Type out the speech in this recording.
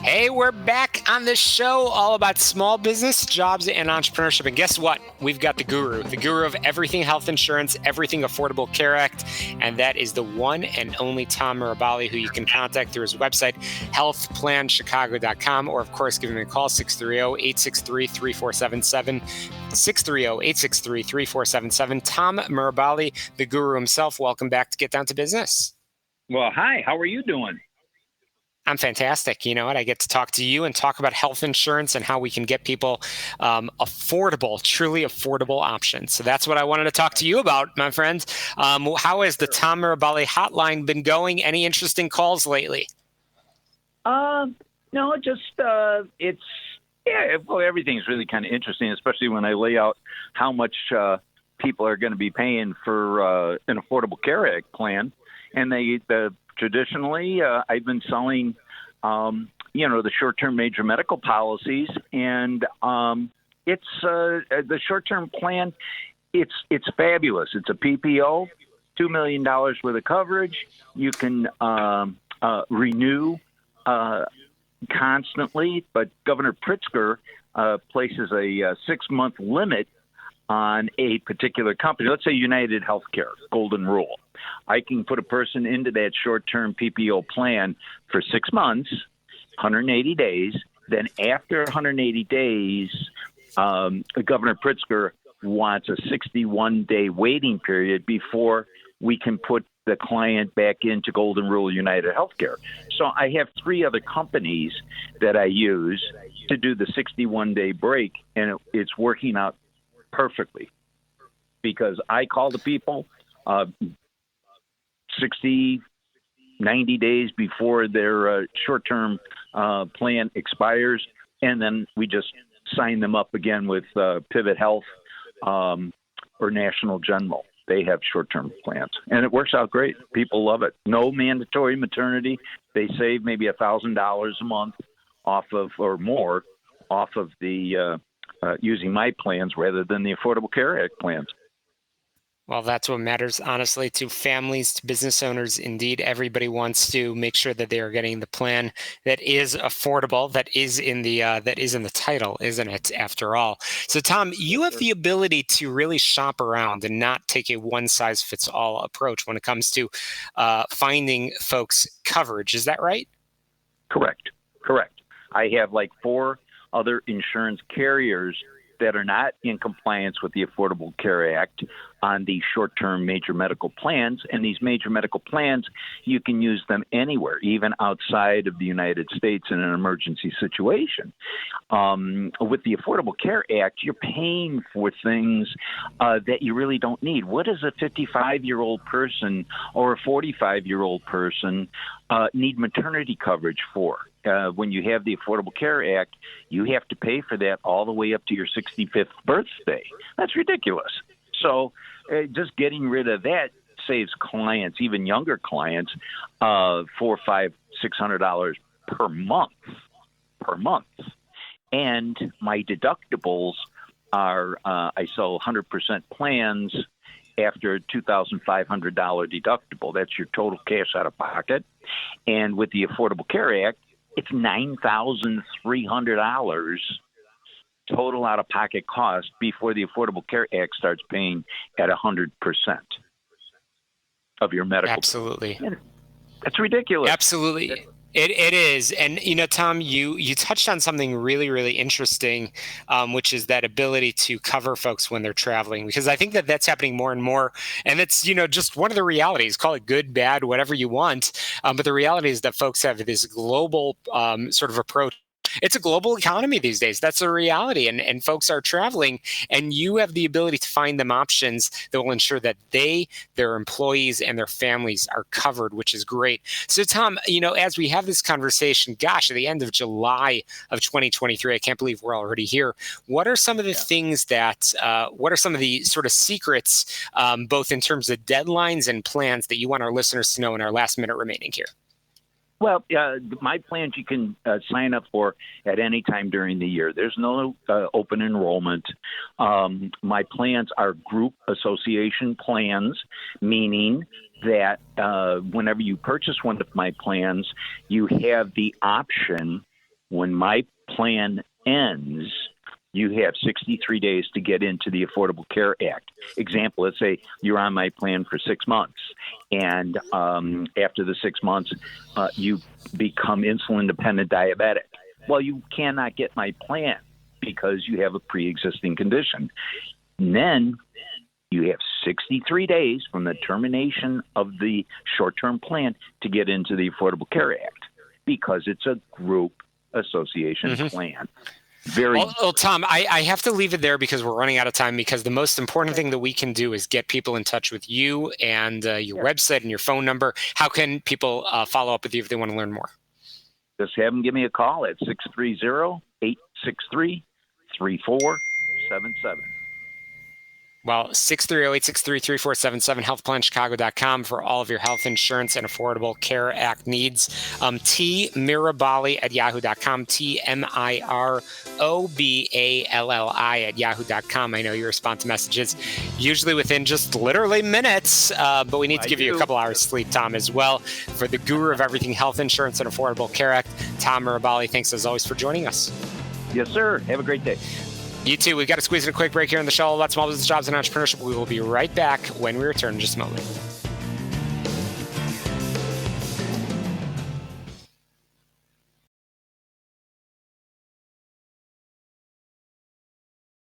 Hey, we're back on the show all about small business, jobs, and entrepreneurship. And guess what? We've got the guru of everything health insurance, everything Affordable Care Act. And that is the one and only Tom Miroballi, who you can contact through his website, healthplanchicago.com, or of course, give him a call, 630-863-3477, 630-863-3477. Tom Miroballi, the guru himself, welcome back to Get Down to Business. Well, hi, how are you doing? I'm fantastic. You know what? I get to talk to you and talk about health insurance and how we can get people affordable, truly affordable options. So that's what I wanted to talk to you about, my friend. How has the Tom Miroballi hotline been going? Any interesting calls lately? No, just everything's really kind of interesting, especially when I lay out how much people are going to be paying for an Affordable Care Act plan, and traditionally, I've been selling, the short-term major medical policies, and it's the short-term plan. It's fabulous. It's a PPO, $2 million worth of coverage. You can renew constantly, but Governor Pritzker places a 6-month limit on a particular company. Let's say United Healthcare, Golden Rule. I can put a person into that short-term PPO plan for 6 months, 180 days. Then after 180 days, Governor Pritzker wants a 61-day waiting period before we can put the client back into Golden Rule United Healthcare. So I have 3 other companies that I use to do the 61-day break, and it's working out perfectly because I call the people 60, 90 days before their short-term plan expires, and then we just sign them up again with Pivot Health or National General. They have short-term plans, and it works out great. People love it. No mandatory maternity. They save maybe $1,000 a month off of, or more, off of the using my plans rather than the Affordable Care Act plans. Well, that's what matters, honestly, to families, to business owners. Indeed, everybody wants to make sure that they are getting the plan that is affordable, that is in the title, isn't it? After all, so Tom, you have the ability to really shop around and not take a one-size-fits-all approach when it comes to finding folks coverage. Is that right? Correct. I have like 4 other insurance carriers that are not in compliance with the Affordable Care Act on these short-term major medical plans. And these major medical plans, you can use them anywhere, even outside of the United States in an emergency situation. With the Affordable Care Act, you're paying for things that you really don't need. What does a 55-year-old person or a 45-year-old person need maternity coverage for? When you have the Affordable Care Act, you have to pay for that all the way up to your 65th birthday. That's ridiculous. So just getting rid of that saves clients, even younger clients, $400, $500, $600 per month. And my deductibles are I sell 100% plans after a $2,500 deductible. That's your total cash out of pocket. And with the Affordable Care Act, it's $9,300 total out-of-pocket cost before the Affordable Care Act starts paying at 100% of your medical. Absolutely. That's ridiculous. Absolutely. It is. And, Tom, you touched on something really, really interesting, which is that ability to cover folks when they're traveling, because I think that that's happening more and more. And it's, just one of the realities, call it good, bad, whatever you want. But the reality is that folks have this global sort of approach. It's a global economy these days. That's a reality. And folks are traveling, and you have the ability to find them options that will ensure that their employees, and their families are covered, which is great. So, Tom, as we have this conversation, gosh, at the end of July of 2023, I can't believe we're already here. What are some of the things what are some of the sort of secrets, both in terms of deadlines and plans, that you want our listeners to know in our last minute remaining here? Well, my plans you can sign up for at any time during the year. There's no open enrollment. My plans are group association plans, meaning that whenever you purchase one of my plans, you have the option when my plan ends, you have 63 days to get into the Affordable Care Act. Example, let's say you're on my plan for 6 months, and after the 6 months, you become insulin-dependent diabetic. Well, you cannot get my plan because you have a pre-existing condition. And then you have 63 days from the termination of the short-term plan to get into the Affordable Care Act because it's a group association plan. Well, Tom, I have to leave it there because we're running out of time, because the most important thing that we can do is get people in touch with you and your website and your phone number. How can people follow up with you if they want to learn more? Just have them give me a call at 630-863-3477. Well, 630-863-3477, healthplanchicago.com for all of your health insurance and Affordable Care Act needs. Miroballi at yahoo.com, TMIROBALLI at yahoo.com. I know you respond to messages usually within just literally minutes, but we need to give you a couple hours sleep, Tom, as well. For the guru of everything health insurance and Affordable Care Act, Tom Miroballi, thanks as always for joining us. Yes, sir. Have a great day. You too. We've got to squeeze in a quick break here on the show about small business, jobs, and entrepreneurship. We will be right back when we return in just a moment.